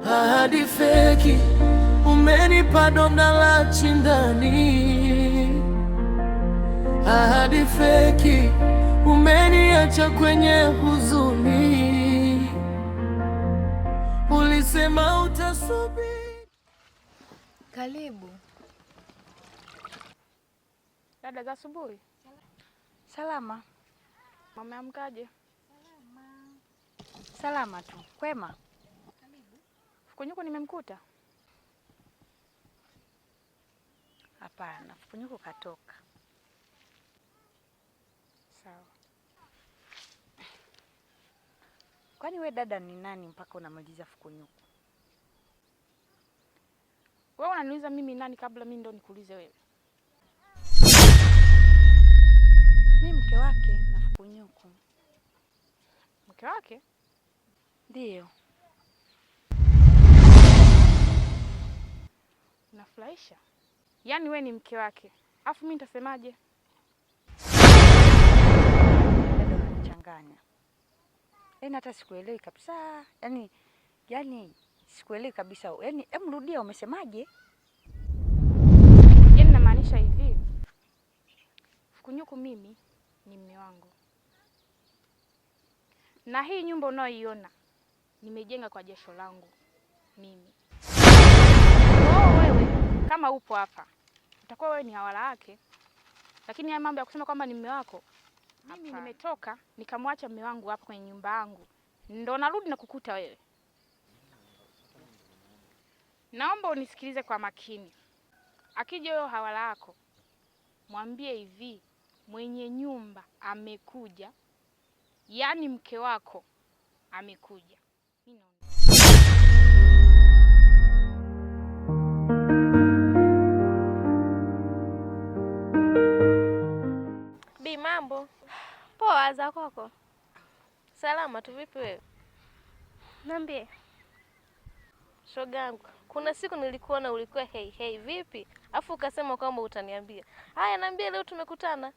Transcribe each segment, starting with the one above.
Ahadi feki, umenipa donda la chindani. Ahadi feki, umeniacha kwenye huzuni. Ulisema utasubiri. Karibu. Dada za asubuhi. Salama. Umeamkaje? Salama tu. Kwema? Karibu. Fukunyuko nimemkuta? Hapana, Fukunyuko katoka. Sawa. Kwani we dada ni nani mpaka unamaliza Fukunyuko? Wewe unaniuliza mimi nani kabla mimi ndo nikuulize wewe? Mimi mke wake na Fukunyuko. Mke wake? Ndio. Unafurahisha. Yaani we ni mke wake. Alafu mimi nitasemaje? Dada unanichanganya. Yaani hata sikuelewi kabisa. Yaani sikuelewi kabisa. Yaani rudia umesemaje? Yaani namaanisha hivi. Fukunyuko mimi ni mume wangu. Na hii nyumba unayoiona nimejenga kwa jasho langu mimi. Wewe kama upo hapa utakuwa wewe ni hawala yake. Lakini haya mambo ya kusema kwamba ni mume wako, mimi nimetoka nikamwacha mume wangu hapa kwenye nyumba yangu. Ndio narudi na kukuta wewe. Naomba unisikilize kwa makini. Akija wewe hawala yako, mwambie hivi, mwenye nyumba amekuja. Yaani mke wako amekuja. Bi, mambo poa? Za kwako? Salama tu. Vipi wewe? Niambie. Shogangu, kuna siku nilikuona ulikuwa hey vipi? Afu ukasema kwamba utaniambia. Haya, niambie leo tumekutana.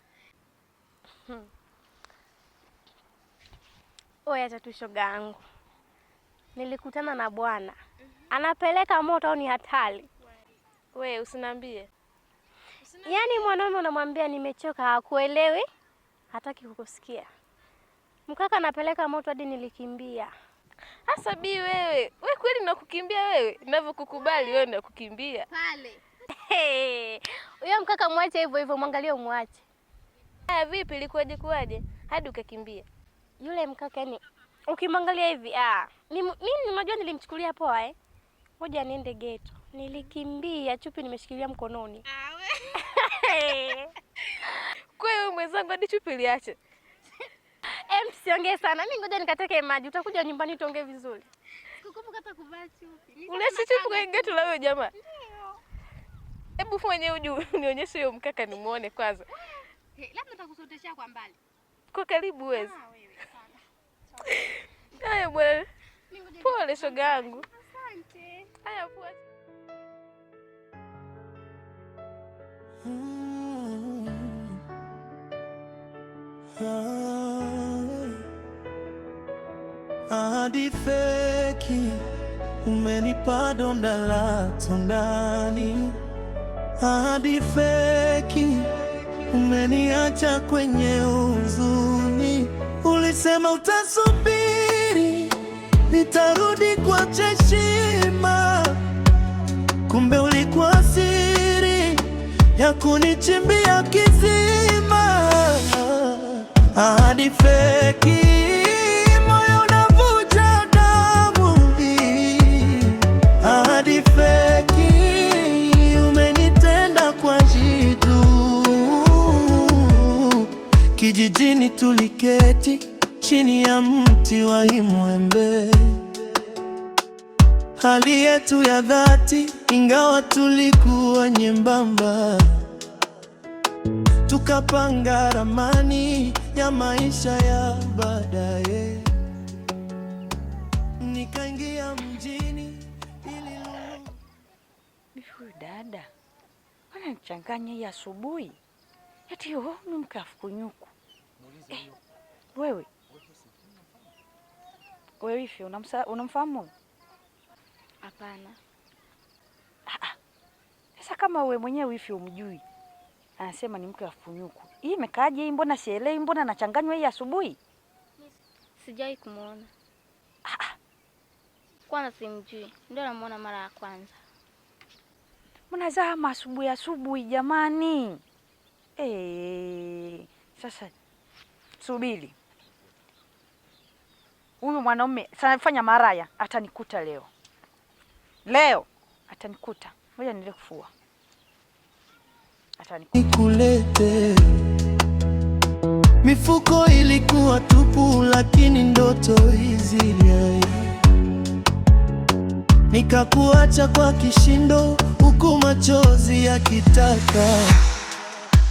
Oya tatu shogangu. Nilikutana na bwana. Anapeleka moto au ni hatari? We usiniambie. Yaani mwanaume unamwambia nimechoka hakuelewi, hataki kukusikia. Mkaka anapeleka moto hadi nilikimbia. Hasa Bi wewe kweli nakukimbia wewe? Ninavyokukubali wewe nakukimbia. Pale. Huyo mkaka mwache hivyo hivyo, mwangalie umwache. Haya vipi, ilikuwaje hadi ukakimbia? Yule mkaka yani ukimwangalia hivi mimi unajua nilimchukulia poa Ngoja niende geto. Nilikimbia chupi nimeshikilia mkononi. Kwa hiyo mwenzangu hadi chupi liache. Msiongee sana. Mimi ngoja nikateke maji. Utakuja nyumbani tuongee vizuri. Sikukumbuka hata kuvaa chupi. Uliache chupi kwa geto la wewe jamaa. Ndio. Hebu fanye uje nionyeshe huyo mkaka nimuone kwanza. Labda nitakusoteshia kwa mbali. Kwa karibu wewe. Wewe sana. Haya bwana. Pole shoga yangu. Asante. Haya poa. Ahadi feki, umenipa donda la tundani. Ahadi feki, umeniacha kwenye huzuni. Ulisema utasubiri, nitarudi kwa heshima. Kumbe ulikuwa siri ya kunichimbia kisima. Ahadi feki, moyo unavuja damu hii. Ahadi feki, umenitenda kwa jitu. Kijijini tuliketi chini ya mti wa imwembe, hali yetu ya dhati, ingawa tulikuwa nyembamba. Tukapanga ramani ya maisha ya baadaye. Nikaingia mjini ili Huyu dada ananichanganya hii asubuhi. Eti ni mke wa Fukunyuko. Wewe hivi unamfahamu? Hapana. Sasa kama wewe mwenyewe wifi umjui, anasema ni mke wa Funyuku. Hii imekaaje hii? Mbona sielewi, mbona nachanganywa hii asubuhi? Sijai kumuona. Kwanza simjui. Ndio namuona mara ya kwanza. Mnazama asubuhi jamani. Sasa subiri. Huyu mwanaume sanafanya maraya, atanikuta leo. Leo atanikuta. Ngoja niende kufua. Nikulete. Mifuko ilikuwa tupu, lakini ndoto hizi nikakuacha kwa kishindo, huku machozi yakitaka.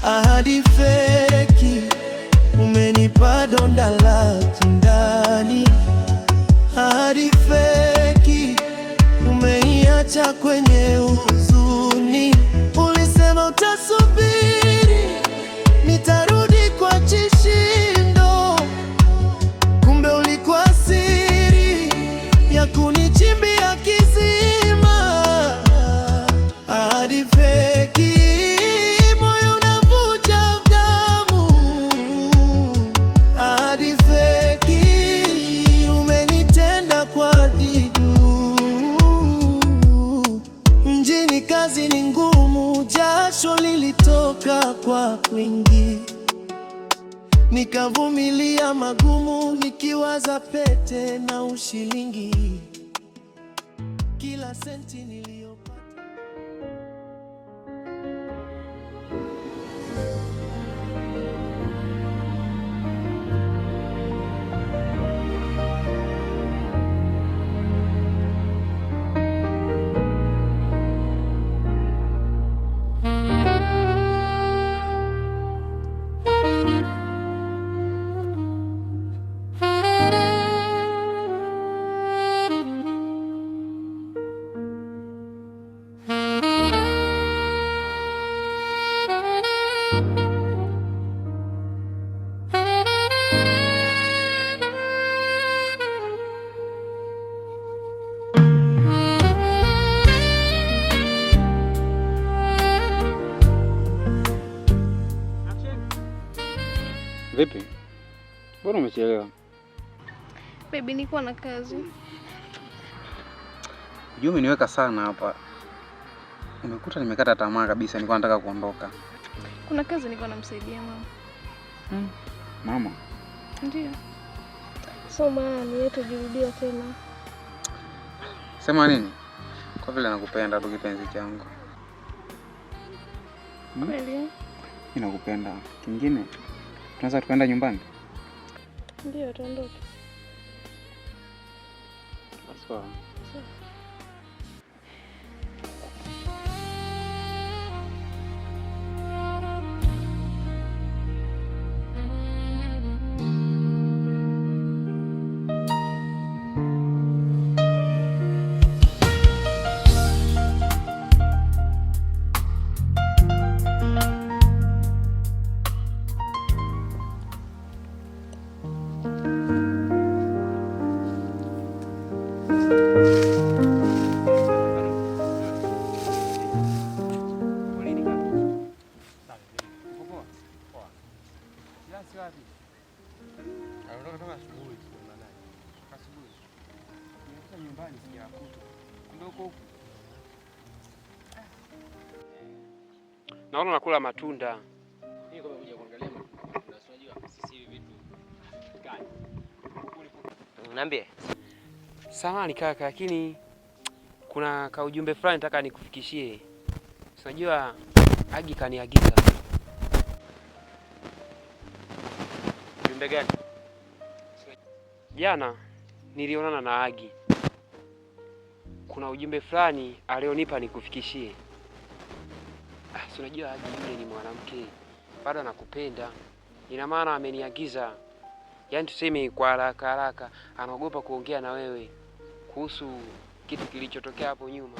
Ahadi feki, umenipa donda la kindani. Ahadi feki, umeiacha kwenye huzuni. Ulisema utasubiri, nitarudi kwa kishindo. Kumbe ulikuwa siri ya kunichimbia kisima. Ahadi feki, moyo unavuja damu. Ahadi feki, umenitenda kwa didu. Mjini kazi ni ngumu, jasho lilitoka kwa wingi. Nikavumilia magumu, nikiwaza pete na ushilingi. Kila senti niliyopata. Vipi? Mbona umechelewa? Baby, niko na kazi. Unajua umeniweka sana hapa. Umekuta nimekata tamaa kabisa, nilikuwa nataka kuondoka. Kuna kazi nilikuwa namsaidia mama. Mama? Ndio. So maana niwete jirudia tena. Sema nini? Kwa vile nakupenda tu kipenzi changu. Kweli? Mimi nakupenda. Kingine? Tunaweza tukaenda nyumbani? Ndio, tuondoke. Sawa. Naona nakula matunda. Mimi kama kuja kuangalia matunda. Unajua sisi hivi vitu gani? Niambie. Samahani kaka, lakini kuna ujumbe fulani nataka nikufikishie. Unajua Agi kaniagiza. Ujumbe gani? Jana nilionana na Agi. Kuna ujumbe fulani alionipa nikufikishie. Unajua Agi yule ni mwanamke, bado anakupenda. Ina maana ameniagiza, yaani tuseme kwa haraka, anaogopa kuongea na wewe kuhusu kitu kilichotokea hapo nyuma.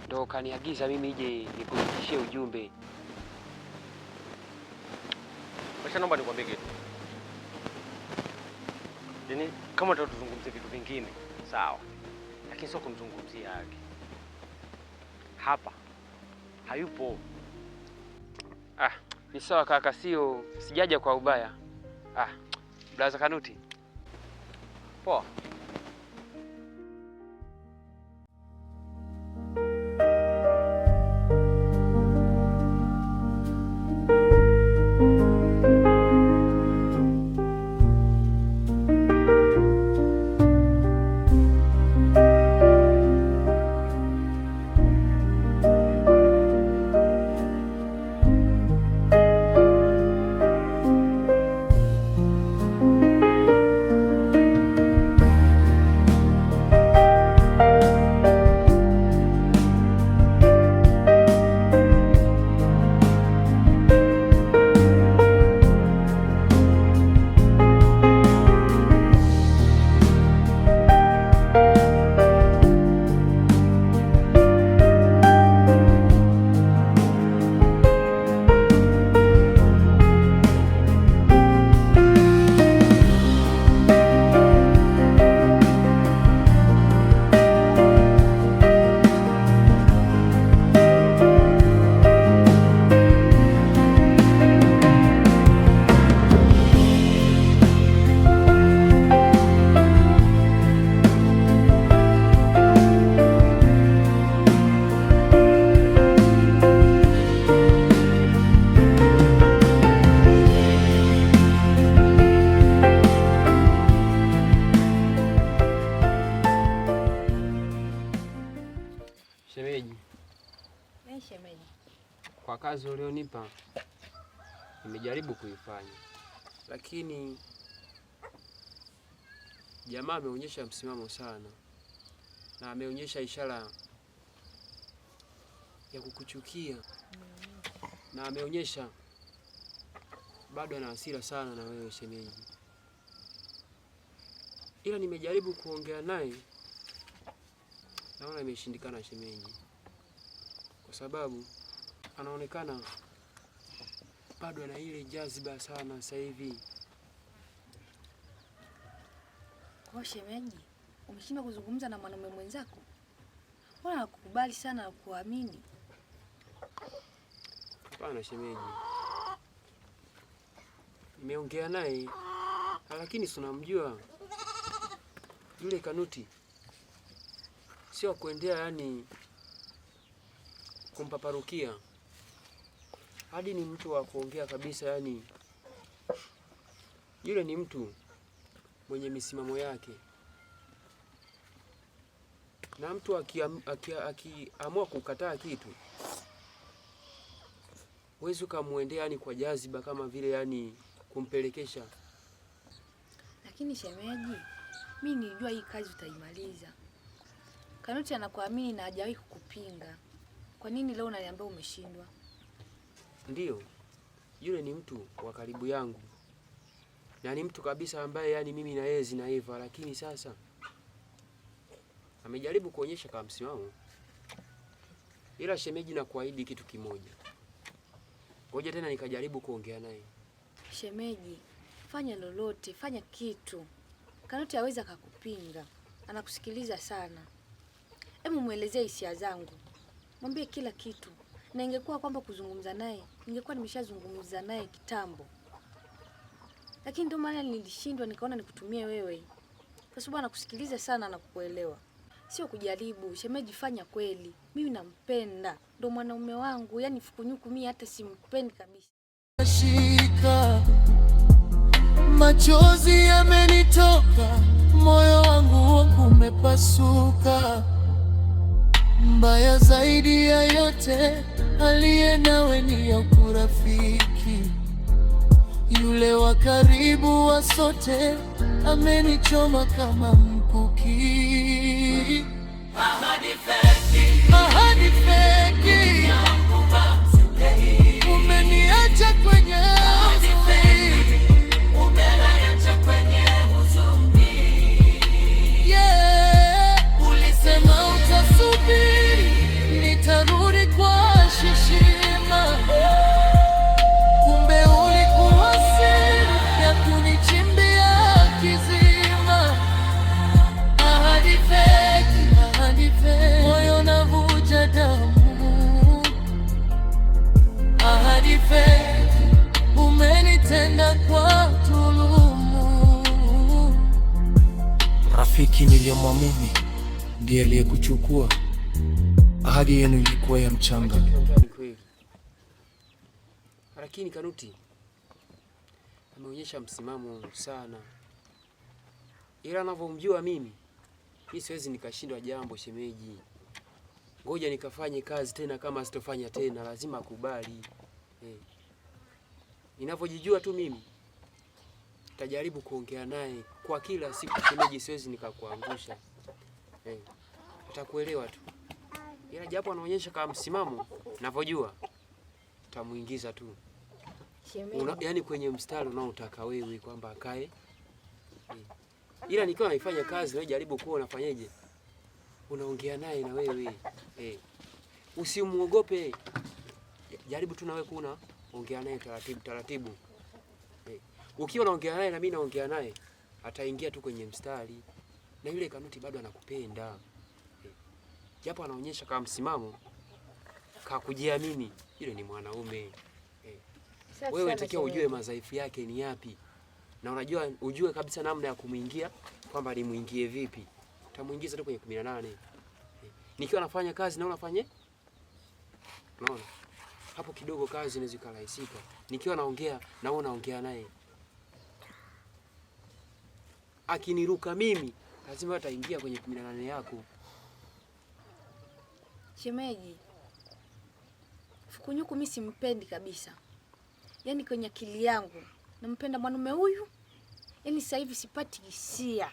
Ndio kaniagiza mimi nije nikufikishie ujumbe. Acha naomba nikwambie kitu. Yaani kama tutazungumzia vitu vingine, sawa. lakini sio kumzungumzia yake. Hapa hayupo. Ni sawa kaka, sijaja kwa ubaya. Blaza Kanuti. Poa. Shemeji. Kwa kazi ulionipa nimejaribu kuifanya, lakini jamaa ameonyesha msimamo sana na ameonyesha ishara ya kukuchukia na ameonyesha bado ana hasira sana na wewe shemeji. Ila nimejaribu kuongea naye, naona imeshindikana shemeji, kwa sababu anaonekana bado ana ile jaziba sana sasa hivi. Kwa shemeji, umeshindwa kuzungumza na mwanamume mwenzako? Mbona hakukubali sana na kuamini? Hapana shemeji, nimeongea naye, lakini si unamjua yule Kanuti sio kuendea, yani kumpaparukia, hadi ni mtu wa kuongea kabisa. Yani yule ni mtu mwenye misimamo yake, na mtu akiamua kukataa kitu huwezi ukamwendea yani kwa jaziba kama vile yani kumpelekesha. Lakini shemeji, mimi nilijua hii kazi utaimaliza. Kanuti anakuamini na hajawahi kukupinga. Kwa nini leo unaniambia umeshindwa? Ndiyo, yule ni mtu wa karibu yangu na ni mtu kabisa ambaye yani mimi na yeye zinaiva, lakini sasa amejaribu kuonyesha kama msimamo. Ila shemeji, na kuahidi kitu kimoja, ngoja tena nikajaribu kuongea naye. Shemeji, fanya lolote, fanya kitu. Kanuti hawezi akakupinga, anakusikiliza sana. Hebu muelezee hisia zangu, mwambie kila kitu. Na ingekuwa kwamba kuzungumza naye, ningekuwa nimeshazungumza naye kitambo. Lakini ndio maana nilishindwa, nikaona nikutumie wewe, kwa sababu anakusikiliza sana na kukuelewa. Sio kujaribu. Shemeji, fanya kweli. Mimi nampenda, ndio mwanaume wangu, yani fukunyuku mimi hata simpendi kabisa. Shika, machozi yamenitoka, moyo wangu umepasuka. Mbaya zaidi ya yote, aliye nawe ni ya urafiki. Yule wa karibu wa sote amenichoma kama mkuki. Ahadi feki, ahadi feki, umeniacha kwenye huzuni, umeniacha kwenye huzuni. Yeah, ulisema utasubiri, nitarudi kwa shishima. Kumbe ulikuwa siri ya kunichimbia kizima. Rafiki niliyemwamini ndiye aliyekuchukua. Ahadi yenu ilikuwa ya mchanga. Ni kweli. Lakini Kanuti ameonyesha msimamo sana, ila anavyomjua mimi siwezi nikashindwa jambo shemeji. Ngoja nikafanye kazi tena, kama sitofanya tena lazima akubali. Ninavyojijua tu mimi tajaribu kuongea naye kwa kila siku shemeji, siwezi nikakuangusha. Atakuelewa tu, ila japo anaonyesha kama msimamo, ninavyojua tamuingiza tu. Yaani kwenye mstari unaotaka wewe kwamba akae. Ila nikiwa naifanya kazi, wewe jaribu kuwa unafanyaje, unaongea naye na wewe. Usimuogope, jaribu tu na wewe kuna ongea naye taratibu taratibu. Ukiwa unaongea naye na mimi naongea naye, ataingia tu kwenye mstari. Na yule Kanuti bado anakupenda. Japo anaonyesha kama msimamo, kujiamini, yule ni mwanaume. Wewe unatakiwa ujue madhaifu yake ni yapi. Na ujue kabisa namna ya kumuingia, kwamba nimuingie vipi. Utamuingiza tu kwenye 18. Nikiwa nafanya kazi na unafanye? Unaona? Hapo kidogo kazi inaweza kurahisika. Nikiwa naongea na wewe unaongea naye, akiniruka mimi lazima ataingia kwenye 18 yako. Shemeji, Fukunyuku mimi simpendi kabisa. Yaani kwenye akili yangu nampenda mwanaume huyu. Yaani sasa hivi sipati hisia.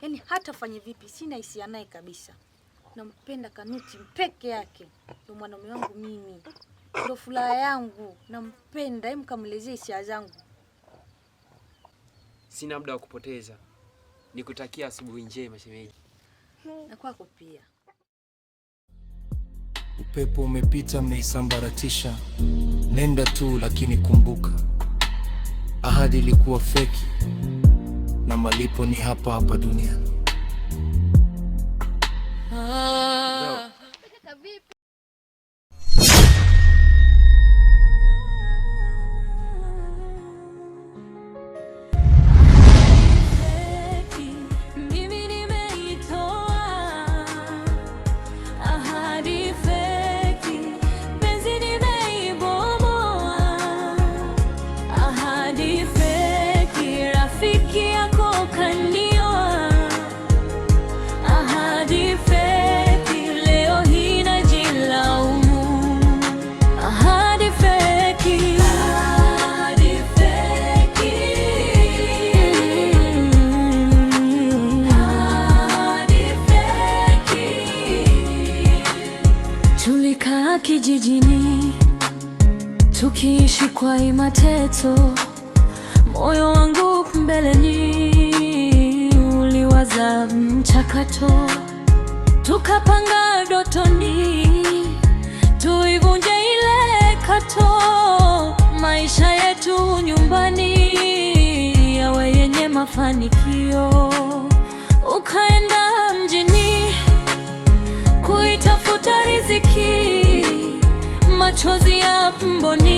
Yaani hata fanye vipi sina hisia naye kabisa. Nampenda Kanuti peke yake. Ndio mwanaume wangu mimi. Ndio furaha yangu. Nampenda, hebu kamwelezee hisia zangu. Sina muda wa kupoteza. Nikutakia asubuhi njema shemeji. Na kwako pia. Upepo umepita mmeisambaratisha. Nenda tu, lakini kumbuka, ahadi ilikuwa feki na malipo ni hapa hapa duniani. Kijijini tukiishi kwa imateto, moyo wangu mbeleni uliwaza mchakato, tukapanga dotoni tuivunje ile kato, maisha yetu nyumbani yawe yenye mafanikio. Ukaenda mjini kuitafuta riziki, machozi ya mboni